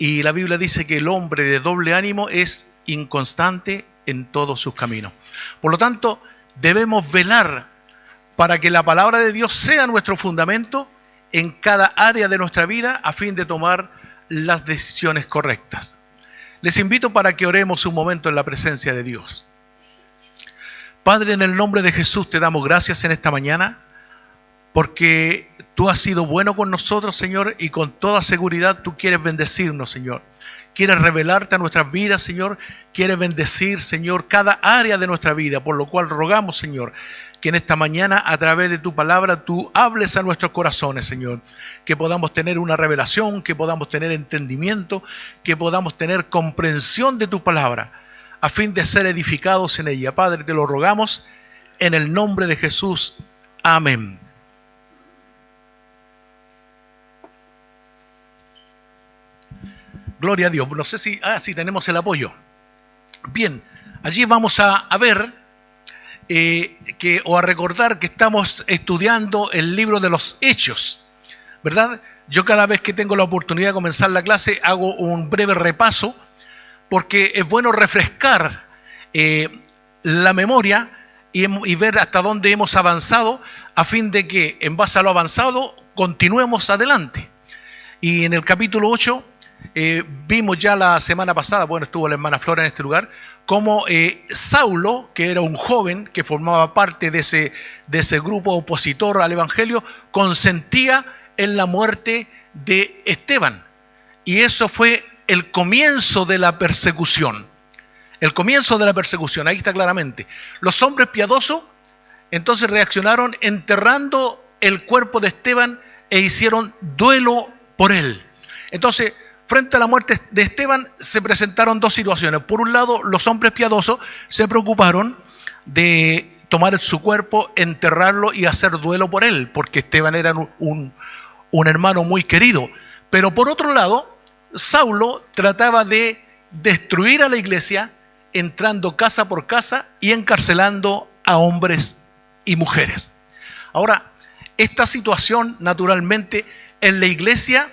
Y la Biblia dice que el hombre de doble ánimo es inconstante en todos sus caminos. Por lo tanto, debemos velar para que la palabra de Dios sea nuestro fundamento en cada área de nuestra vida a fin de tomar las decisiones correctas. Les invito para que oremos un momento en la presencia de Dios. Padre, en el nombre de Jesús te damos gracias en esta mañana porque tú has sido bueno con nosotros, Señor, y con toda seguridad tú quieres bendecirnos, Señor. Quieres revelarte a nuestras vidas, Señor. Quieres bendecir, Señor, cada área de nuestra vida, por lo cual rogamos, Señor, que en esta mañana, a través de tu palabra, tú hables a nuestros corazones, Señor. Que podamos tener una revelación, que podamos tener entendimiento, que podamos tener comprensión de tu palabra, a fin de ser edificados en ella. Padre, te lo rogamos en el nombre de Jesús. Amén. Gloria a Dios. No sé si tenemos el apoyo. Bien, allí vamos a ver o a recordar que estamos estudiando el libro de los Hechos, ¿verdad? Yo cada vez que tengo la oportunidad de comenzar la clase hago un breve repaso porque es bueno refrescar la memoria y ver hasta dónde hemos avanzado a fin de que en base a lo avanzado continuemos adelante. Y en el capítulo 8 vimos ya la semana pasada, bueno, estuvo la hermana Flora en este lugar, cómo Saulo, que era un joven que formaba parte de ese grupo opositor al Evangelio, consentía en la muerte de Esteban. Y eso fue el comienzo de la persecución. El comienzo de la persecución, ahí está claramente. Los hombres piadosos entonces reaccionaron enterrando el cuerpo de Esteban e hicieron duelo por él. Entonces, frente a la muerte de Esteban se presentaron dos situaciones. Por un lado, los hombres piadosos se preocuparon de tomar su cuerpo, enterrarlo y hacer duelo por él, porque Esteban era un hermano muy querido. Pero por otro lado, Saulo trataba de destruir a la iglesia, entrando casa por casa y encarcelando a hombres y mujeres. Ahora, esta situación, naturalmente, en la iglesia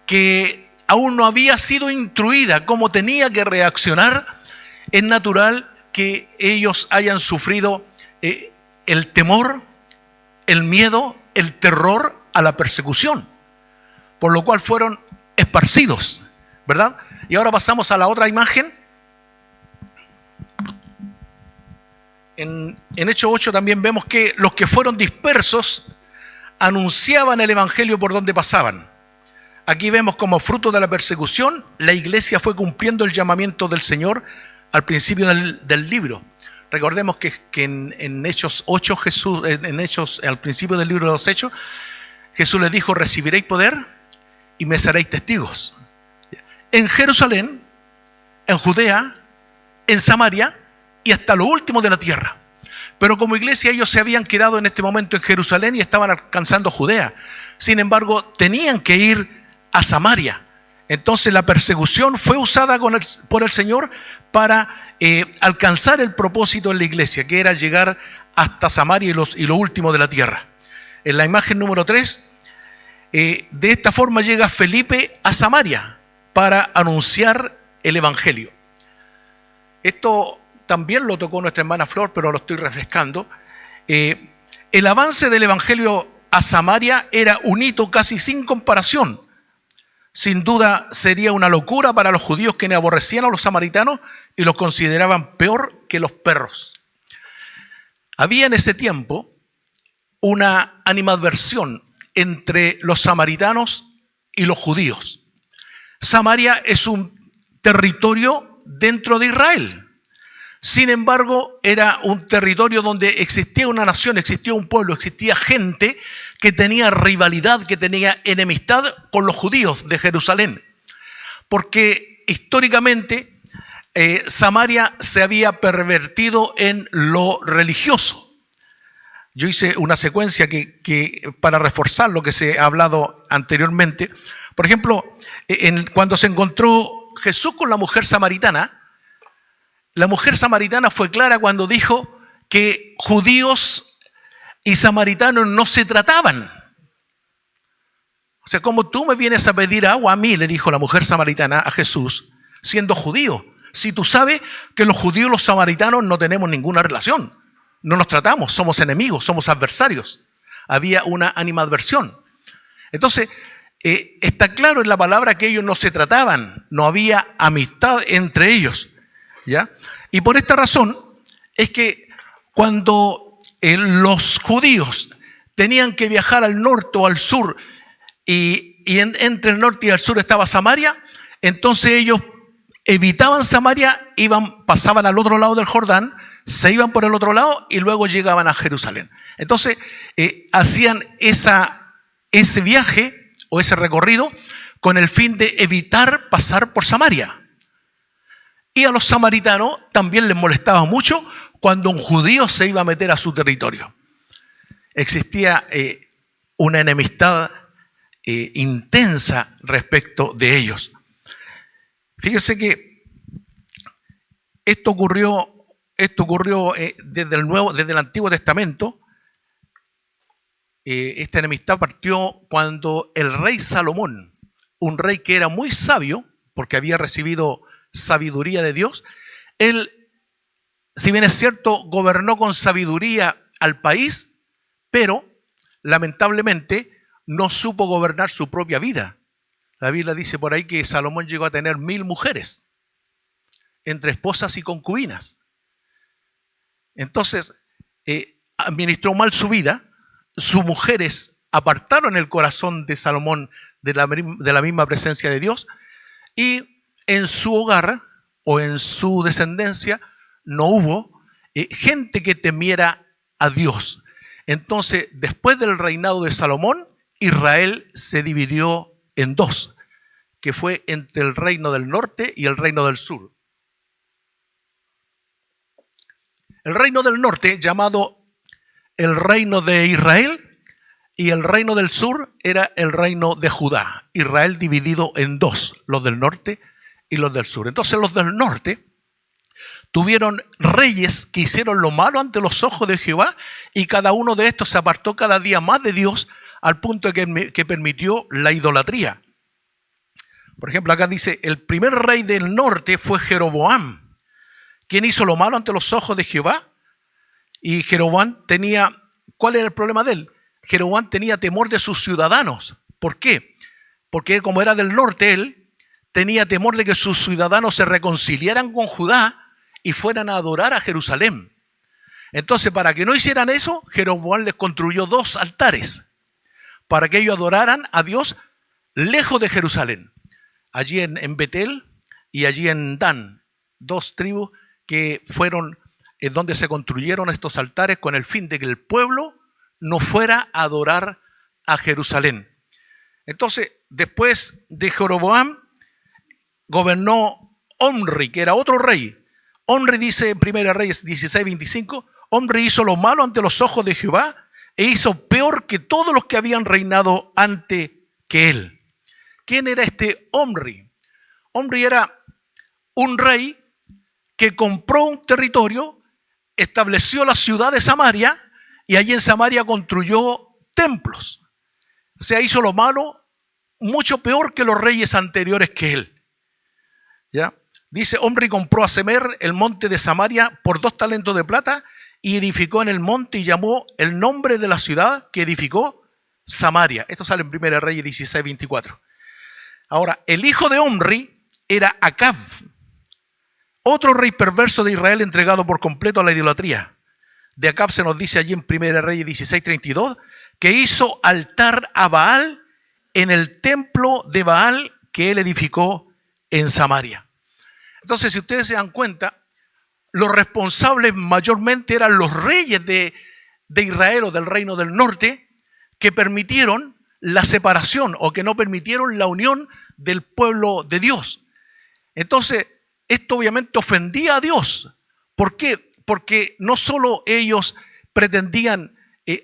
que aún no había sido instruida cómo tenía que reaccionar, es natural que ellos hayan sufrido el temor, el miedo, el terror a la persecución, por lo cual fueron esparcidos, ¿verdad? Y ahora pasamos a la otra imagen. En Hechos 8 también vemos que los que fueron dispersos anunciaban el Evangelio por donde pasaban. Aquí vemos como fruto de la persecución, la iglesia fue cumpliendo el llamamiento del Señor al principio del libro. Recordemos que en Hechos 8, al principio del libro de los Hechos, Jesús les dijo: recibiréis poder y me seréis testigos. En Jerusalén, en Judea, en Samaria y hasta lo último de la tierra. Pero como iglesia ellos se habían quedado en este momento en Jerusalén y estaban alcanzando Judea. Sin embargo, tenían que ir a Samaria. Entonces la persecución fue usada por el Señor para alcanzar el propósito en la iglesia, que era llegar hasta Samaria y lo último de la tierra. En la imagen número 3, de esta forma llega Felipe a Samaria para anunciar el Evangelio. Esto también lo tocó nuestra hermana Flor, pero lo estoy refrescando. El avance del Evangelio a Samaria era un hito casi sin comparación. Sin duda sería una locura para los judíos, quienes aborrecían a los samaritanos y los consideraban peor que los perros. Había en ese tiempo una animadversión entre los samaritanos y los judíos. Samaria es un territorio dentro de Israel. Sin embargo, era un territorio donde existía una nación, existía un pueblo, existía gente que tenía rivalidad, que tenía enemistad con los judíos de Jerusalén. Porque históricamente Samaria se había pervertido en lo religioso. Yo hice una secuencia que para reforzar lo que se ha hablado anteriormente. Por ejemplo, cuando se encontró Jesús con la mujer samaritana fue clara cuando dijo que judíos y samaritanos no se trataban. O sea, ¿cómo tú me vienes a pedir agua a mí?, le dijo la mujer samaritana a Jesús, siendo judío. Si tú sabes que los judíos y los samaritanos no tenemos ninguna relación, no nos tratamos, somos enemigos, somos adversarios. Había una animadversión. Entonces, está claro en la palabra que ellos no se trataban, no había amistad entre ellos, ¿ya? Y por esta razón es que cuando los judíos tenían que viajar al norte o al sur, y entre el norte y el sur estaba Samaria, entonces ellos evitaban Samaria, pasaban al otro lado del Jordán, se iban por el otro lado y luego llegaban a Jerusalén. Entonces hacían ese viaje o ese recorrido con el fin de evitar pasar por Samaria. Y a los samaritanos también les molestaba mucho cuando un judío se iba a meter a su territorio. Existía una enemistad intensa respecto de ellos. Fíjese que esto ocurrió desde el Antiguo Testamento. Esta enemistad partió cuando el rey Salomón, un rey que era muy sabio, porque había recibido sabiduría de Dios, él, si bien es cierto, gobernó con sabiduría al país, pero lamentablemente no supo gobernar su propia vida. La Biblia dice por ahí que Salomón llegó a tener 1000 mujeres, entre esposas y concubinas. Entonces, administró mal su vida, sus mujeres apartaron el corazón de Salomón de la misma presencia de Dios, y en su hogar o en su descendencia no hubo gente que temiera a Dios. Entonces, después del reinado de Salomón, Israel se dividió en dos, que fue entre el reino del norte y el reino del sur. El reino del norte, llamado el reino de Israel, y el reino del sur era el reino de Judá. Israel dividido en dos, los del norte y los del sur. Entonces los del norte tuvieron reyes que hicieron lo malo ante los ojos de Jehová, y cada uno de estos se apartó cada día más de Dios, al punto que permitió la idolatría. Por ejemplo, acá dice, el primer rey del norte fue Jeroboam, quien hizo lo malo ante los ojos de Jehová. Y Jeroboam tenía, ¿cuál era el problema de él? Jeroboam tenía temor de sus ciudadanos. ¿Por qué? Porque como era del norte, él tenía temor de que sus ciudadanos se reconciliaran con Judá y fueran a adorar a Jerusalén. Entonces, para que no hicieran eso, Jeroboam les construyó 2 altares para que ellos adoraran a Dios lejos de Jerusalén. Allí en Betel y allí en Dan, 2 tribus que fueron donde se construyeron estos altares con el fin de que el pueblo no fuera a adorar a Jerusalén. Entonces, después de Jeroboam, gobernó Omri, que era otro rey. Omri dice en 1 Reyes 16:25, Omri hizo lo malo ante los ojos de Jehová e hizo peor que todos los que habían reinado antes que él. ¿Quién era este Omri? Omri era un rey que compró un territorio, estableció la ciudad de Samaria y allí en Samaria construyó templos. O sea, hizo lo malo mucho peor que los reyes anteriores que él. ¿Ya? Dice, Omri compró a Semer, el monte de Samaria, por 2 talentos de plata, y edificó en el monte y llamó el nombre de la ciudad que edificó Samaria. Esto sale en 1 Reyes 16:24. Ahora, el hijo de Omri era Acab, otro rey perverso de Israel entregado por completo a la idolatría. De Acab se nos dice allí en 1 Reyes 16:32 que hizo altar a Baal en el templo de Baal que él edificó en Samaria. Entonces, si ustedes se dan cuenta, los responsables mayormente eran los reyes de Israel o del reino del norte, que permitieron la separación o que no permitieron la unión del pueblo de Dios. Entonces, esto obviamente ofendía a Dios. ¿Por qué? Porque no solo ellos pretendían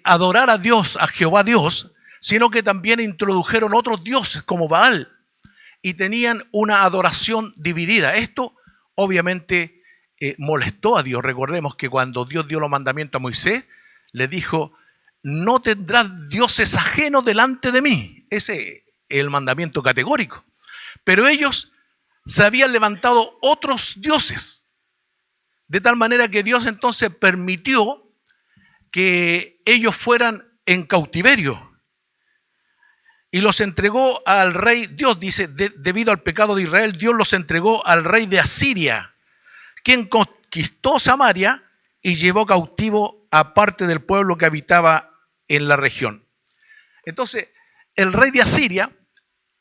adorar a Dios, a Jehová Dios, sino que también introdujeron otros dioses como Baal y tenían una adoración dividida. Esto obviamente molestó a Dios. Recordemos que cuando Dios dio los mandamientos a Moisés, le dijo, no tendrás dioses ajenos delante de mí. Ese el mandamiento categórico. Pero ellos se habían levantado otros dioses, de tal manera que Dios entonces permitió que ellos fueran en cautiverio y los entregó al rey. Dios dice, debido al pecado de Israel, Dios los entregó al rey de Asiria, quien conquistó Samaria y llevó cautivo a parte del pueblo que habitaba en la región. Entonces, el rey de Asiria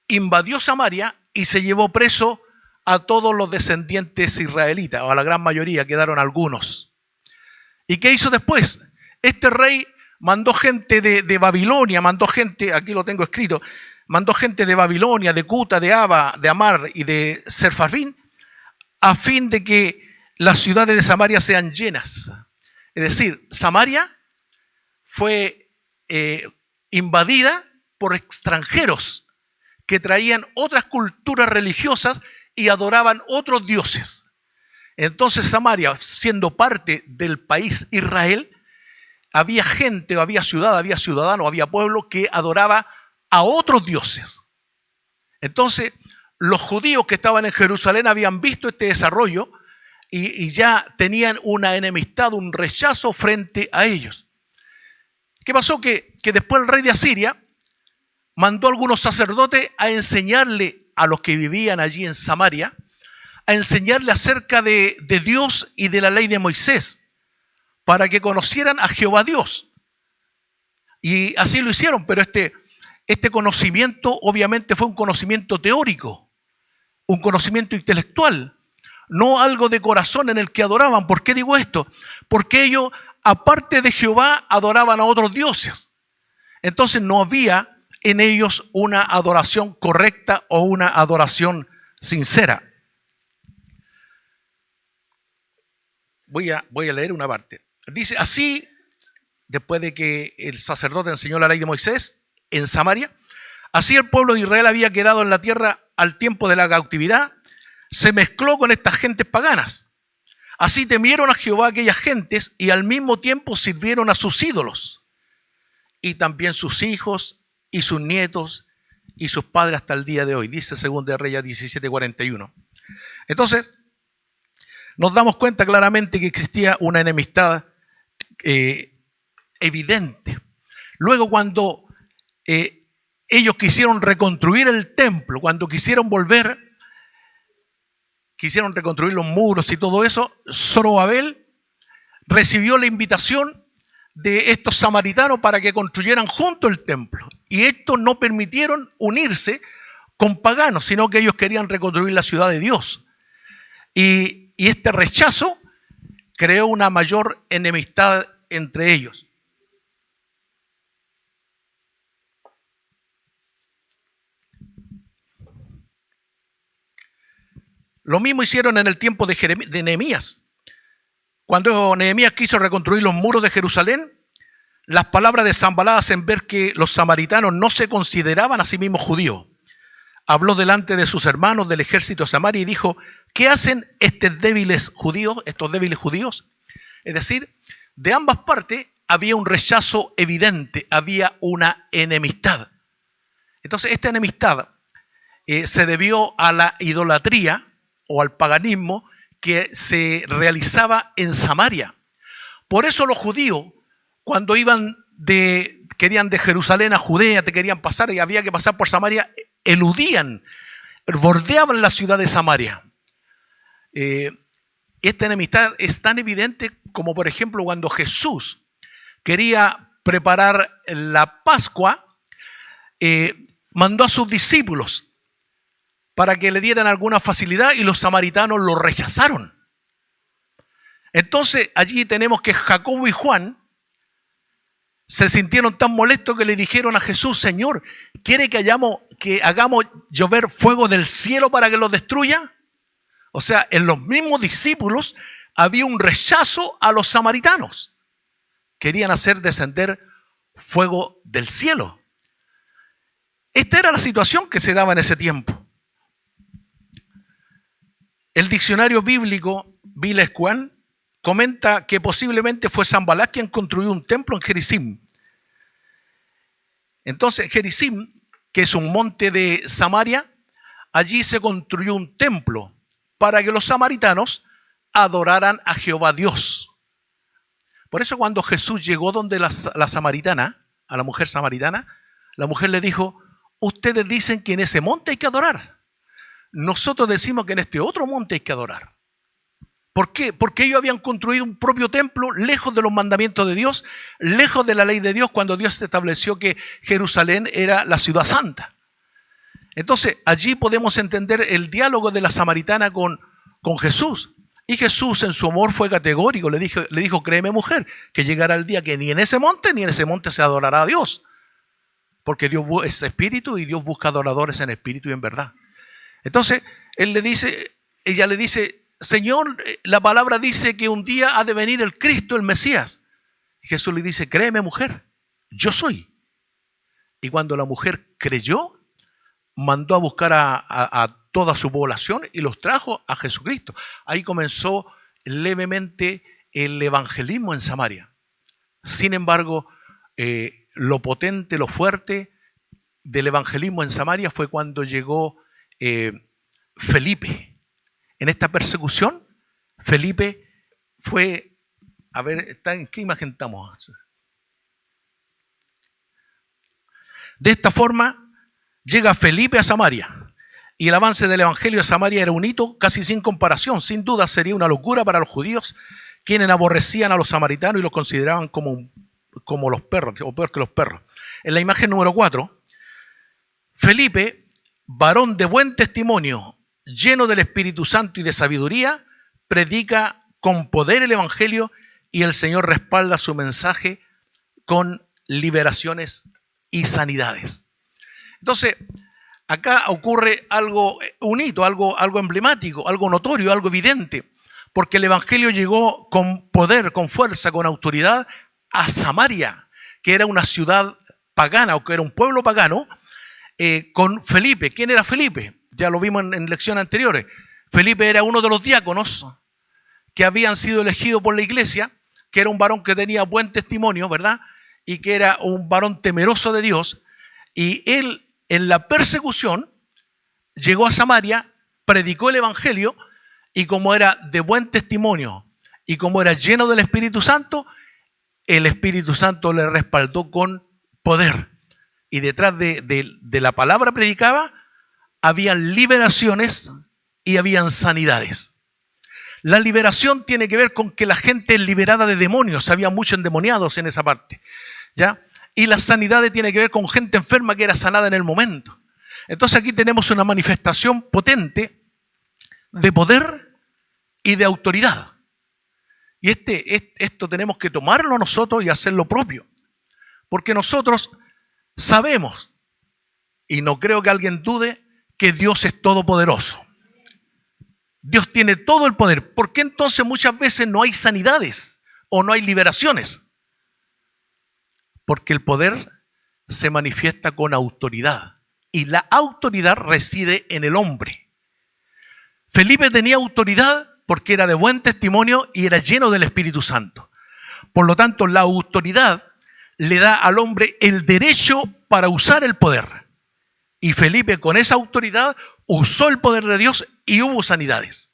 invadió Samaria y se llevó preso a todos los descendientes israelitas, o a la gran mayoría, quedaron algunos. ¿Y qué hizo después? Este rey mandó gente de Babilonia, mandó gente, aquí lo tengo escrito, mandó gente de Babilonia, de Cuta, de Aba, de Amar y de Serfafín, a fin de que las ciudades de Samaria sean llenas. Es decir, Samaria fue invadida por extranjeros que traían otras culturas religiosas y adoraban otros dioses. Entonces Samaria, siendo parte del país Israel, había gente, había ciudad, había ciudadano, había pueblo que adoraba a otros dioses. Entonces, los judíos que estaban en Jerusalén habían visto este desarrollo y ya tenían una enemistad, un rechazo frente a ellos. ¿Qué pasó? Que después el rey de Asiria mandó a algunos sacerdotes a enseñarle a los que vivían allí en Samaria, a enseñarle acerca de Dios y de la ley de Moisés, para que conocieran a Jehová Dios. Y así lo hicieron, pero este conocimiento obviamente fue un conocimiento teórico, un conocimiento intelectual, no algo de corazón en el que adoraban. ¿Por qué digo esto? Porque ellos, aparte de Jehová, adoraban a otros dioses. Entonces no había en ellos una adoración correcta o una adoración sincera. Voy a leer una parte. Dice, así, después de que el sacerdote enseñó la ley de Moisés en Samaria, así el pueblo de Israel había quedado en la tierra al tiempo de la cautividad, se mezcló con estas gentes paganas. Así temieron a Jehová aquellas gentes y al mismo tiempo sirvieron a sus ídolos. Y también sus hijos y sus nietos y sus padres hasta el día de hoy. Dice 2 de Reyes 17:41. Entonces, nos damos cuenta claramente que existía una enemistad evidente. Luego, cuando ellos quisieron reconstruir el templo, cuando quisieron reconstruir los muros y todo eso, Zorobabel recibió la invitación de estos samaritanos para que construyeran junto el templo. Y estos no permitieron unirse con paganos, sino que ellos querían reconstruir la ciudad de Dios. Y este rechazo creó una mayor enemistad entre ellos. Lo mismo hicieron en el tiempo de Nehemías. Cuando Nehemías quiso reconstruir los muros de Jerusalén, las palabras de Sanballat hacen ver que los samaritanos no se consideraban a sí mismos judíos. Habló delante de sus hermanos del ejército de Samaria y dijo, ¿qué hacen estos débiles judíos? Es decir, de ambas partes había un rechazo evidente, había una enemistad. Entonces, esta enemistad se debió a la idolatría o al paganismo que se realizaba en Samaria. Por eso los judíos, cuando querían de Jerusalén a Judea, querían pasar y había que pasar por Samaria, eludían, bordeaban la ciudad de Samaria. Esta enemistad es tan evidente como, por ejemplo, cuando Jesús quería preparar la Pascua, mandó a sus discípulos para que le dieran alguna facilidad y los samaritanos lo rechazaron. Entonces allí tenemos que Jacobo y Juan se sintieron tan molestos que le dijeron a Jesús, Señor, ¿quiere que hagamos llover fuego del cielo para que los destruya? O sea, en los mismos discípulos había un rechazo a los samaritanos. Querían hacer descender fuego del cielo. Esta era la situación que se daba en ese tiempo. El diccionario bíblico Vila Escuán comenta que posiblemente fue Sanballat quien construyó un templo en Gerizim. Entonces, Gerizim que es un monte de Samaria, allí se construyó un templo para que los samaritanos adoraran a Jehová Dios. Por eso cuando Jesús llegó donde la samaritana, a la mujer samaritana, la mujer le dijo, ustedes dicen que en ese monte hay que adorar. Nosotros decimos que en este otro monte hay que adorar. ¿Por qué? Porque ellos habían construido un propio templo lejos de los mandamientos de Dios, lejos de la ley de Dios, cuando Dios estableció que Jerusalén era la ciudad santa. Entonces, allí podemos entender el diálogo de la samaritana con Jesús. Y Jesús en su amor fue categórico, le dijo, créeme mujer, que llegará el día que ni en ese monte se adorará a Dios. Porque Dios es espíritu y Dios busca adoradores en espíritu y en verdad. Entonces, ella le dice, Señor, la palabra dice que un día ha de venir el Cristo, el Mesías. Y Jesús le dice, créeme mujer, yo soy. Y cuando la mujer creyó, mandó a buscar a toda su población y los trajo a Jesucristo. Ahí comenzó levemente el evangelismo en Samaria. Sin embargo, lo potente, lo fuerte del evangelismo en Samaria fue cuando llegó Felipe. En esta persecución, Felipe fue, a ver, ¿en qué imagen estamos? De esta forma, llega Felipe a Samaria. Y el avance del evangelio de Samaria era un hito casi sin comparación. Sin duda sería una locura para los judíos, quienes aborrecían a los samaritanos y los consideraban como los perros, o peor que los perros. En la imagen número 4, Felipe, varón de buen testimonio, lleno del Espíritu Santo y de sabiduría, predica con poder el evangelio y el Señor respalda su mensaje con liberaciones y sanidades. Entonces, acá ocurre algo, un hito, algo emblemático, algo notorio, algo evidente, porque el evangelio llegó con poder, con fuerza, con autoridad a Samaria, que era una ciudad pagana o que era un pueblo pagano, con Felipe. ¿Quién era Felipe? Ya lo vimos en lecciones anteriores. Felipe era uno de los diáconos que habían sido elegidos por la iglesia, que era un varón que tenía buen testimonio, ¿verdad? Y que era un varón temeroso de Dios. Y él, en la persecución, llegó a Samaria, predicó el evangelio, y como era de buen testimonio y como era lleno del Espíritu Santo, el Espíritu Santo le respaldó con poder. Y detrás de la palabra predicaba, habían liberaciones y habían sanidades. La liberación tiene que ver con que la gente es liberada de demonios. Había muchos endemoniados en esa parte, ¿ya? Y las sanidades tiene que ver con gente enferma que era sanada en el momento. Entonces aquí tenemos una manifestación potente de poder y de autoridad. Y esto tenemos que tomarlo nosotros y hacerlo propio. Porque nosotros sabemos, y no creo que alguien dude, que Dios es todopoderoso. Dios tiene todo el poder. ¿Por qué entonces muchas veces no hay sanidades o no hay liberaciones? Porque el poder se manifiesta con autoridad. Y la autoridad reside en el hombre. Felipe tenía autoridad porque era de buen testimonio y era lleno del Espíritu Santo. Por lo tanto, la autoridad le da al hombre el derecho para usar el poder. Y Felipe con esa autoridad usó el poder de Dios y hubo sanidades.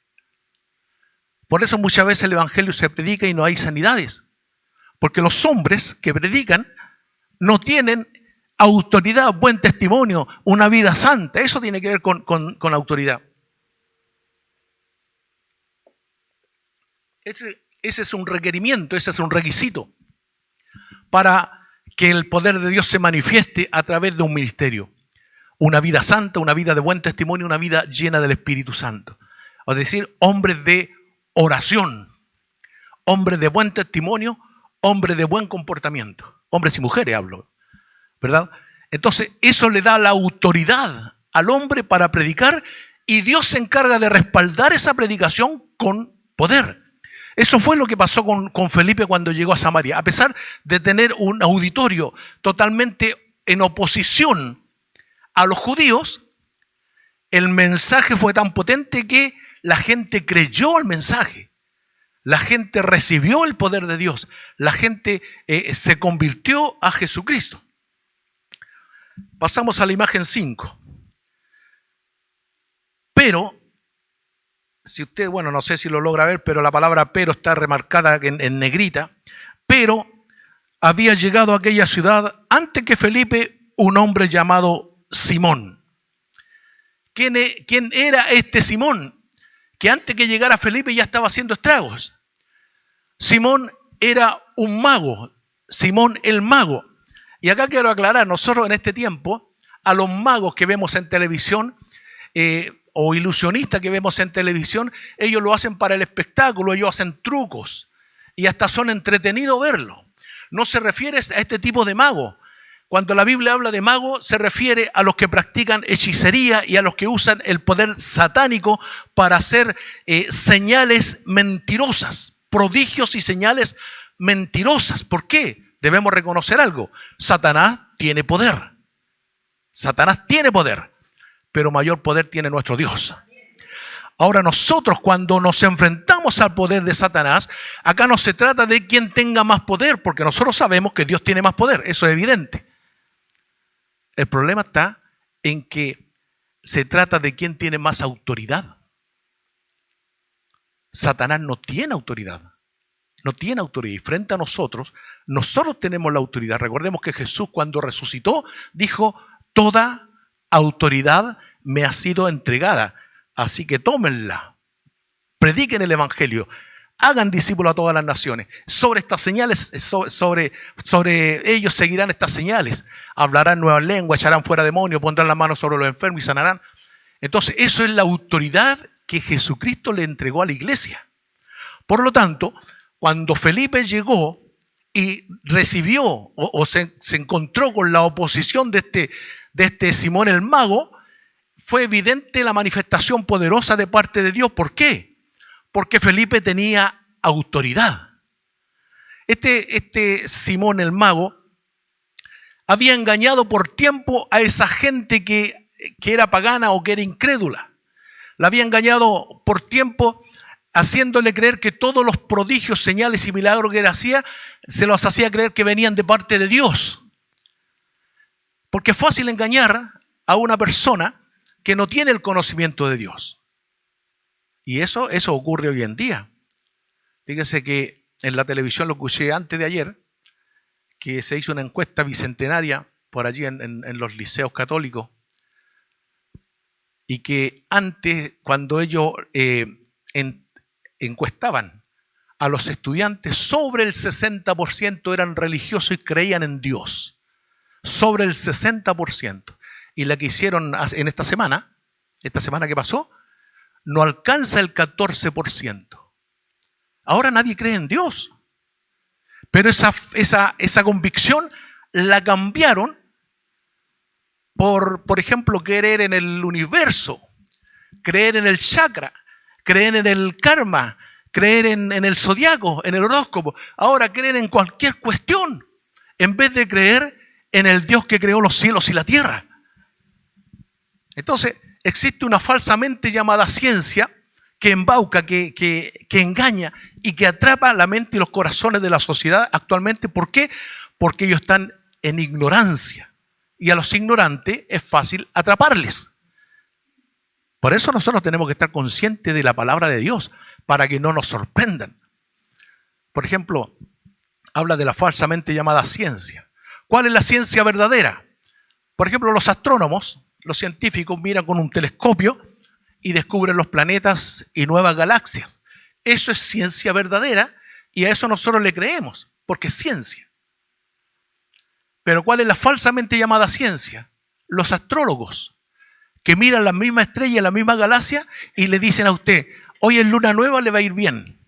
Por eso muchas veces el evangelio se predica y no hay sanidades. Porque los hombres que predican no tienen autoridad, buen testimonio, una vida santa. Eso tiene que ver con autoridad. Ese es un requerimiento, ese es un requisito para que el poder de Dios se manifieste a través de un ministerio. Una vida santa, una vida de buen testimonio, una vida llena del Espíritu Santo. Es decir, hombres de oración, hombres de buen testimonio, hombres de buen comportamiento. Hombres y mujeres hablo, ¿verdad? Entonces, eso le da la autoridad al hombre para predicar y Dios se encarga de respaldar esa predicación con poder. Eso fue lo que pasó con Felipe cuando llegó a Samaria. A pesar de tener un auditorio totalmente en oposición a los judíos, el mensaje fue tan potente que la gente creyó al mensaje. La gente recibió el poder de Dios. La gente se convirtió a Jesucristo. Pasamos a la imagen 5. Pero, si usted, bueno, no sé si lo logra ver, pero la palabra pero está remarcada en negrita. Pero había llegado a aquella ciudad antes que Felipe un hombre llamado Simón. ¿Quién era este Simón? Que antes que llegara Felipe ya estaba haciendo estragos. Simón era un mago, Simón el mago. Y acá quiero aclarar, nosotros en este tiempo, a los magos que vemos en televisión, o ilusionistas que vemos en televisión, ellos lo hacen para el espectáculo, ellos hacen trucos y hasta son entretenidos verlo. No se refiere a este tipo de mago. Cuando la Biblia habla de mago, se refiere a los que practican hechicería y a los que usan el poder satánico para hacer señales mentirosas, prodigios y señales mentirosas. ¿Por qué? Debemos reconocer algo. Satanás tiene poder. Satanás tiene poder, pero mayor poder tiene nuestro Dios. Ahora nosotros cuando nos enfrentamos al poder de Satanás, acá no se trata de quién tenga más poder, porque nosotros sabemos que Dios tiene más poder, eso es evidente. El problema está en que se trata de quién tiene más autoridad. Satanás no tiene autoridad. No tiene autoridad. Y frente a nosotros tenemos la autoridad. Recordemos que Jesús cuando resucitó dijo, toda autoridad me ha sido entregada. Así que tómenla. Prediquen el Evangelio. Hagan discípulos a todas las naciones. Sobre estas señales, sobre ellos seguirán estas señales. Hablarán nuevas lenguas, echarán fuera demonios, pondrán las manos sobre los enfermos y sanarán. Entonces, eso es la autoridad que Jesucristo le entregó a la iglesia. Por lo tanto, cuando Felipe llegó y recibió o se encontró con la oposición de este Simón el mago, fue evidente la manifestación poderosa de parte de Dios. ¿Por qué? Porque Felipe tenía autoridad. Este Simón el mago había engañado por tiempo a esa gente que era pagana o que era incrédula. La había engañado por tiempo haciéndole creer que todos los prodigios, señales y milagros que él hacía, se los hacía creer que venían de parte de Dios. Porque es fácil engañar a una persona que no tiene el conocimiento de Dios. Y eso ocurre hoy en día. Fíjese que en la televisión lo escuché antes de ayer, que se hizo una encuesta bicentenaria por allí en los liceos católicos, y que antes, cuando ellos encuestaban a los estudiantes, sobre el 60% eran religiosos y creían en Dios. Sobre el 60%. Y la que hicieron en esta semana que pasó, no alcanza el 14%. Ahora nadie cree en Dios. Pero esa convicción la cambiaron por ejemplo, creer en el universo, creer en el chakra, creer en el karma, creer en el zodiaco, en el horóscopo. Ahora creen en cualquier cuestión, en vez de creer en el Dios que creó los cielos y la tierra. Entonces, existe una falsa mente llamada ciencia que embauca, que engaña y que atrapa la mente y los corazones de la sociedad actualmente. ¿Por qué? Porque ellos están en ignorancia. Y a los ignorantes es fácil atraparles. Por eso nosotros tenemos que estar conscientes de la palabra de Dios, para que no nos sorprendan. Por ejemplo, habla de la falsa mente llamada ciencia. ¿Cuál es la ciencia verdadera? Por ejemplo, los astrónomos, los científicos miran con un telescopio y descubren los planetas y nuevas galaxias. Eso es ciencia verdadera y a eso nosotros le creemos, porque es ciencia. Pero ¿cuál es la falsamente llamada ciencia? Los astrólogos, que miran la misma estrella, la misma galaxia y le dicen a usted, hoy en luna nueva le va a ir bien.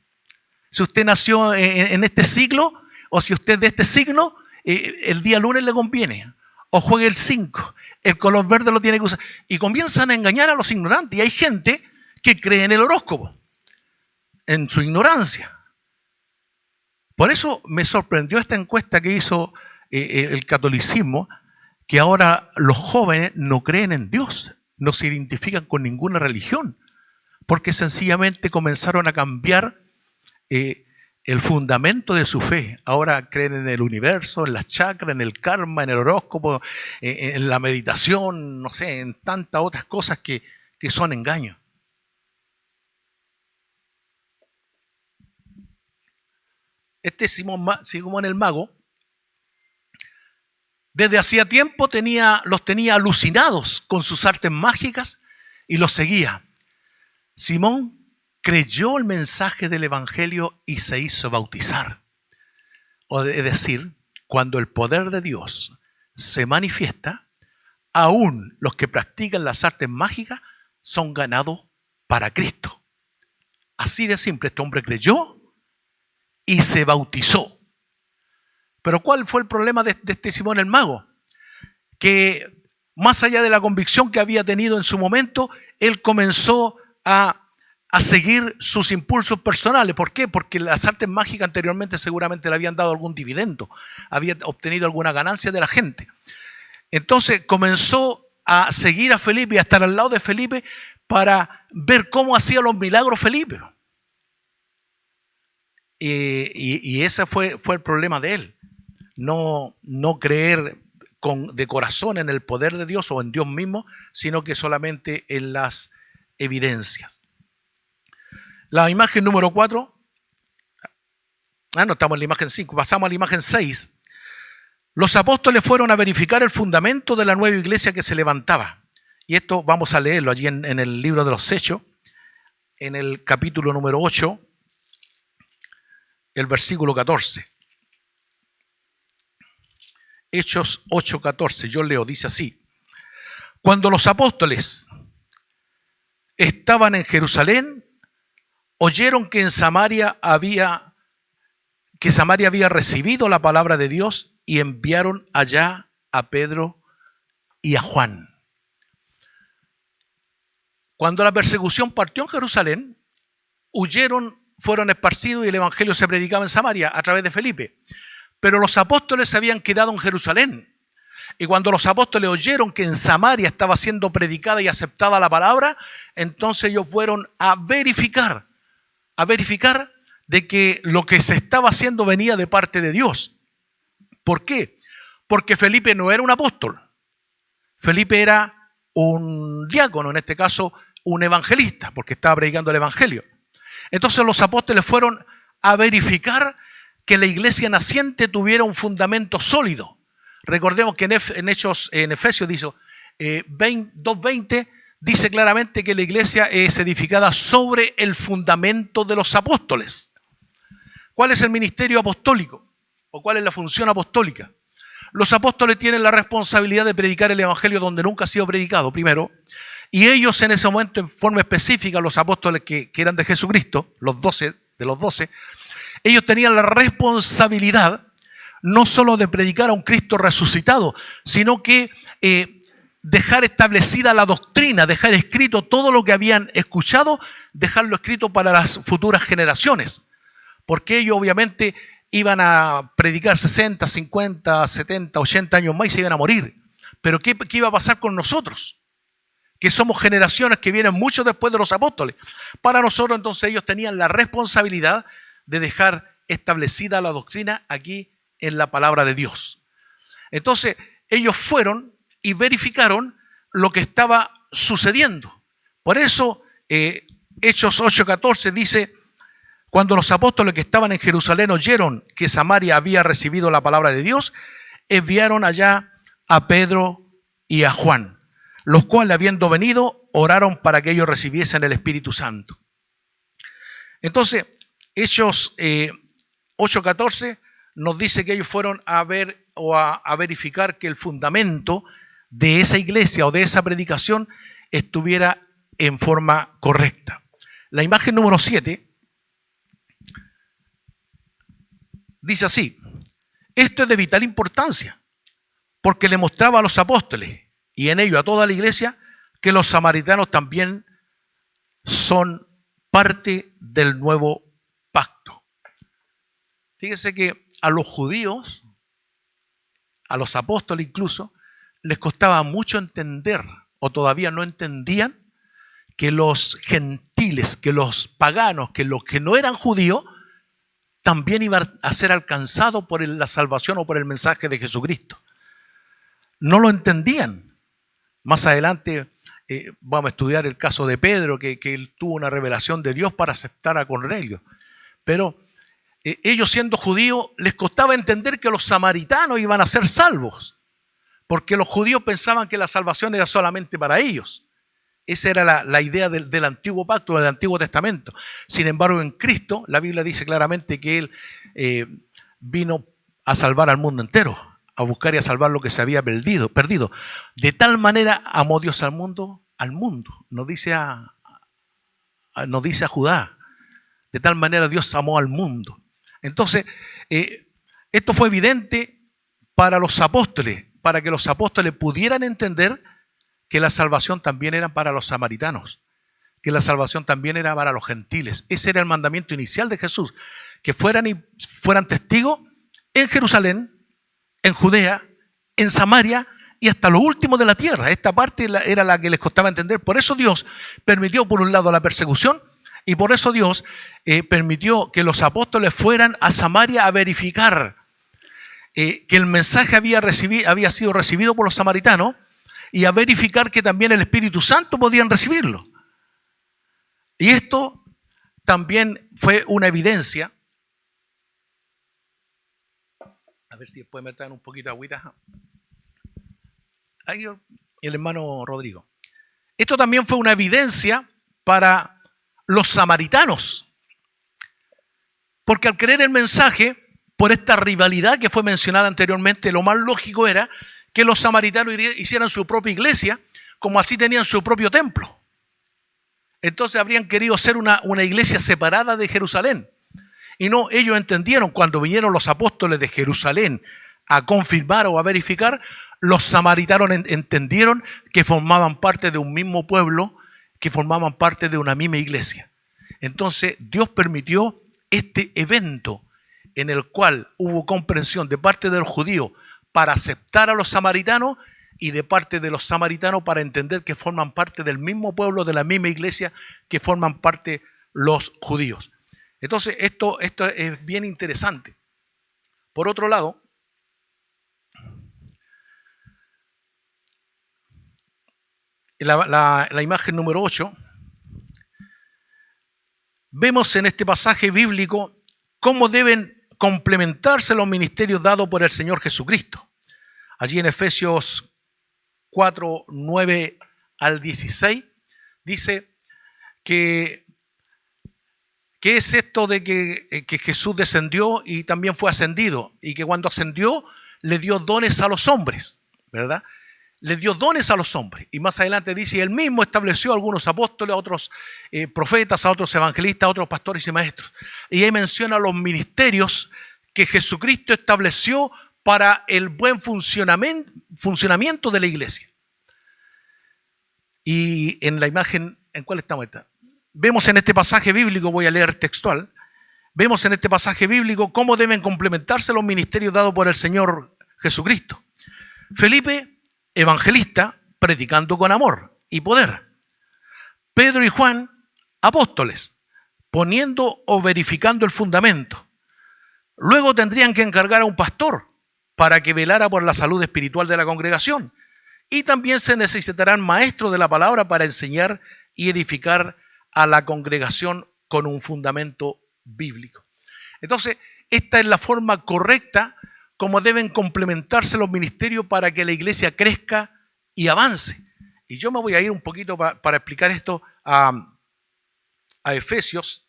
Si usted nació en este siglo o si usted es de este signo, el día lunes le conviene. O juegue el 5, el color verde lo tiene que usar. Y comienzan a engañar a los ignorantes. Y hay gente que cree en el horóscopo, en su ignorancia. Por eso me sorprendió esta encuesta que hizo el catolicismo, que ahora los jóvenes no creen en Dios, no se identifican con ninguna religión, porque sencillamente comenzaron a cambiar el fundamento de su fe. Ahora creen en el universo, en las chakras, en el karma, en el horóscopo, en la meditación, no sé, en tantas otras cosas que son engaños. Este Simón el Mago, desde hacía tiempo los tenía alucinados con sus artes mágicas y los seguía. Simón creyó el mensaje del Evangelio y se hizo bautizar. Es decir, cuando el poder de Dios se manifiesta, aún los que practican las artes mágicas son ganados para Cristo. Así de simple, este hombre creyó y se bautizó. Pero ¿cuál fue el problema de este Simón el Mago? Que más allá de la convicción que había tenido en su momento, él comenzó a seguir sus impulsos personales. ¿Por qué? Porque las artes mágicas anteriormente seguramente le habían dado algún dividendo, había obtenido alguna ganancia de la gente. Entonces comenzó a seguir a Felipe y a estar al lado de Felipe para ver cómo hacía los milagros Felipe. Y ese fue el problema de él. No creer de corazón en el poder de Dios o en Dios mismo, sino que solamente en las evidencias. La imagen número 4. No estamos en la imagen 5, pasamos a la imagen 6. Los apóstoles fueron a verificar el fundamento de la nueva iglesia que se levantaba. Y esto vamos a leerlo allí en el libro de los Hechos, en el capítulo número 8, el versículo 14. Hechos 8:14, yo leo, dice así: cuando los apóstoles estaban en Jerusalén, oyeron que Samaria había recibido la palabra de Dios y enviaron allá a Pedro y a Juan. Cuando la persecución partió en Jerusalén, huyeron, fueron esparcidos y el evangelio se predicaba en Samaria a través de Felipe. Pero los apóstoles se habían quedado en Jerusalén. Y cuando los apóstoles oyeron que en Samaria estaba siendo predicada y aceptada la palabra, entonces ellos fueron a verificar de que lo que se estaba haciendo venía de parte de Dios. ¿Por qué? Porque Felipe no era un apóstol. Felipe era un diácono, en este caso un evangelista, porque estaba predicando el evangelio. Entonces los apóstoles fueron a verificar que la iglesia naciente tuviera un fundamento sólido. Recordemos que en Efesios dice 2:20 dice claramente que la iglesia es edificada sobre el fundamento de los apóstoles. ¿Cuál es el ministerio apostólico? ¿O cuál es la función apostólica? Los apóstoles tienen la responsabilidad de predicar el evangelio donde nunca ha sido predicado, primero. Y ellos en ese momento, en forma específica, los apóstoles que eran de Jesucristo, los 12, ellos tenían la responsabilidad no solo de predicar a un Cristo resucitado, sino que dejar establecida la doctrina, dejar escrito todo lo que habían escuchado, dejarlo escrito para las futuras generaciones. Porque ellos obviamente iban a predicar 60, 50, 70, 80 años más y se iban a morir. Pero ¿qué iba a pasar con nosotros? Que somos generaciones que vienen mucho después de los apóstoles. Para nosotros entonces ellos tenían la responsabilidad de dejar establecida la doctrina aquí en la palabra de Dios. Entonces ellos fueron y verificaron lo que estaba sucediendo. Por eso Hechos 8:14 dice: cuando los apóstoles que estaban en Jerusalén oyeron que Samaria había recibido la palabra de Dios, enviaron allá a Pedro y a Juan, los cuales, habiendo venido, oraron para que ellos recibiesen el Espíritu Santo. Entonces, Hechos 8:14 nos dice que ellos fueron a ver o a verificar que el fundamento de esa iglesia o de esa predicación estuviera en forma correcta. La imagen número 7 dice así: esto es de vital importancia, porque le mostraba a los apóstoles y en ello a toda la iglesia que los samaritanos también son parte del nuevo pacto. Fíjese que a los judíos, a los apóstoles incluso, les costaba mucho entender, o todavía no entendían, que los gentiles, que los paganos, que los que no eran judíos, también iba a ser alcanzado por la salvación o por el mensaje de Jesucristo. No lo entendían. Más adelante vamos a estudiar el caso de Pedro, que él tuvo una revelación de Dios para aceptar a Cornelio. Pero ellos, siendo judíos, les costaba entender que los samaritanos iban a ser salvos, porque los judíos pensaban que la salvación era solamente para ellos. Esa era la idea del antiguo pacto, del Antiguo Testamento. Sin embargo, en Cristo, la Biblia dice claramente que Él vino a salvar al mundo entero, a buscar y a salvar lo que se había perdido. De tal manera amó Dios al mundo, nos dice a Judá. De tal manera Dios amó al mundo. Entonces, esto fue evidente para los apóstoles, para que los apóstoles pudieran entender que la salvación también era para los samaritanos, que la salvación también era para los gentiles. Ese era el mandamiento inicial de Jesús, que fueran testigos en Jerusalén, en Judea, en Samaria y hasta lo último de la tierra. Esta parte era la que les costaba entender. Por eso Dios permitió, por un lado, la persecución, y por eso Dios permitió que los apóstoles fueran a Samaria a verificar que el mensaje había sido recibido por los samaritanos, y a verificar que también el Espíritu Santo podían recibirlo. Y esto también fue una evidencia. A ver si después me traen un poquito de agüita. Ahí el hermano Rodrigo. Esto también fue una evidencia para los samaritanos. Porque al creer el mensaje, por esta rivalidad que fue mencionada anteriormente, lo más lógico era que los samaritanos hicieran su propia iglesia, como así tenían su propio templo. Entonces habrían querido ser una iglesia separada de Jerusalén. Y no, ellos entendieron, cuando vinieron los apóstoles de Jerusalén a confirmar o a verificar, los samaritanos entendieron que formaban parte de un mismo pueblo, que formaban parte de una misma iglesia. Entonces Dios permitió este evento en el cual hubo comprensión de parte de los judíos para aceptar a los samaritanos, y de parte de los samaritanos para entender que forman parte del mismo pueblo, de la misma iglesia que forman parte los judíos. Entonces esto es bien interesante. Por otro lado, la imagen número 8, vemos en este pasaje bíblico cómo deben complementarse los ministerios dados por el Señor Jesucristo. Allí en Efesios 4, 9 al 16, dice que es esto de que Jesús descendió y también fue ascendido, y que cuando ascendió le dio dones a los hombres, ¿verdad? Le dio dones a los hombres. Y más adelante dice, él mismo estableció a algunos apóstoles, a otros profetas, a otros evangelistas, a otros pastores y maestros. Y ahí menciona los ministerios que Jesucristo estableció para el buen funcionamiento de la iglesia. Y en la imagen, ¿en cuál estamos? Vemos en este pasaje bíblico, voy a leer textual, vemos en este pasaje bíblico cómo deben complementarse los ministerios dados por el Señor Jesucristo. Felipe, evangelista, predicando con amor y poder. Pedro y Juan, apóstoles, poniendo o verificando el fundamento. Luego tendrían que encargar a un pastor para que velara por la salud espiritual de la congregación. Y también se necesitarán maestros de la palabra para enseñar y edificar a la congregación con un fundamento bíblico. Entonces, esta es la forma correcta como deben complementarse los ministerios para que la iglesia crezca y avance. Y yo me voy a ir un poquito para explicar esto a Efesios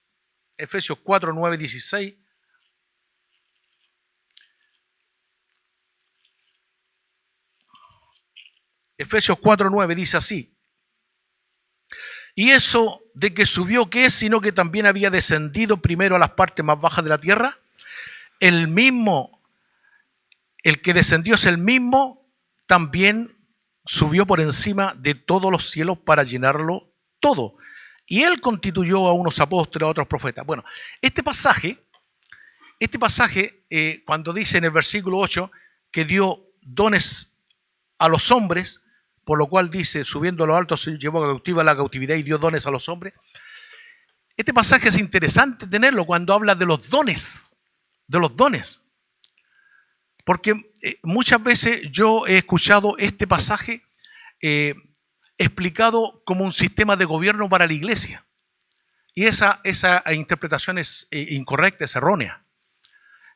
4, 9, 16. Efesios 4, 9 dice así: y eso de que subió, ¿qué es? Sino que también había descendido primero a las partes más bajas de la tierra. El que descendió es el mismo, también subió por encima de todos los cielos para llenarlo todo. Y él constituyó a unos apóstoles, a otros profetas. Bueno, este pasaje, cuando dice en el versículo 8 que dio dones a los hombres, por lo cual dice, subiendo a lo alto se llevó a la cautividad y dio dones a los hombres. Este pasaje es interesante tenerlo cuando habla de los dones. de los dones. Porque muchas veces yo he escuchado este pasaje explicado como un sistema de gobierno para la iglesia. Y esa interpretación es incorrecta, es errónea.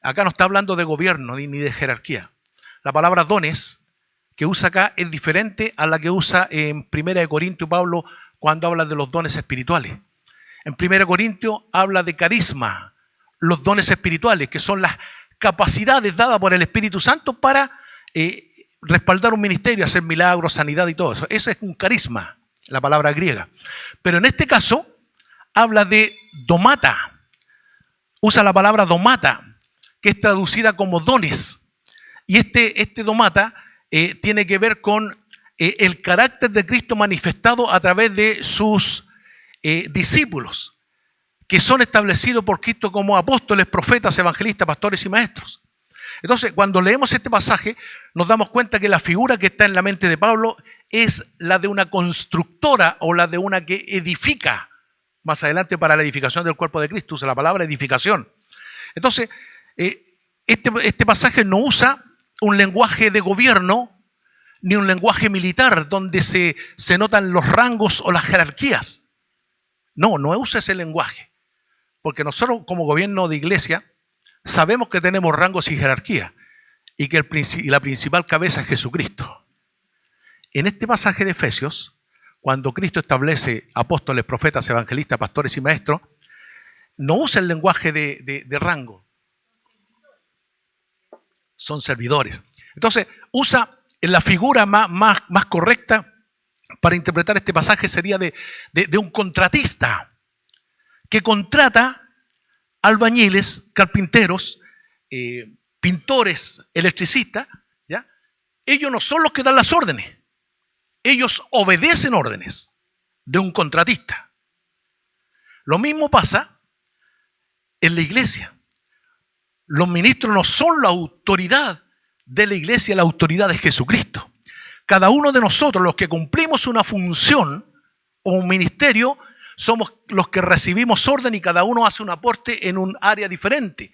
Acá no está hablando de gobierno ni de jerarquía. La palabra dones que usa acá es diferente a la que usa en 1 Corintios Pablo cuando habla de los dones espirituales. En 1 Corintios habla de carisma, los dones espirituales, que son las capacidades dadas por el Espíritu Santo para respaldar un ministerio, hacer milagros, sanidad y todo eso. Ese es un carisma, la palabra griega. Pero en este caso habla de domata. Usa la palabra domata, que es traducida como dones. Y este domata tiene que ver con el carácter de Cristo manifestado a través de sus discípulos, que son establecidos por Cristo como apóstoles, profetas, evangelistas, pastores y maestros. Entonces, cuando leemos este pasaje, nos damos cuenta que la figura que está en la mente de Pablo es la de una constructora o la de una que edifica. Más adelante, para la edificación del cuerpo de Cristo, usa la palabra edificación. Entonces, este pasaje no usa un lenguaje de gobierno ni un lenguaje militar donde se notan los rangos o las jerarquías. No usa ese lenguaje. Porque nosotros como gobierno de iglesia sabemos que tenemos rangos y jerarquía y que la principal cabeza es Jesucristo. En este pasaje de Efesios, cuando Cristo establece apóstoles, profetas, evangelistas, pastores y maestros, no usa el lenguaje de rango. Son servidores. Entonces, usa la figura más correcta para interpretar este pasaje sería de un contratista que contrata albañiles, carpinteros, pintores, electricistas, ¿ya? Ellos no son los que dan las órdenes. Ellos obedecen órdenes de un contratista. Lo mismo pasa en la iglesia. Los ministros no son la autoridad de la iglesia, la autoridad de Jesucristo. Cada uno de nosotros, los que cumplimos una función o un ministerio, somos los que recibimos orden y cada uno hace un aporte en un área diferente.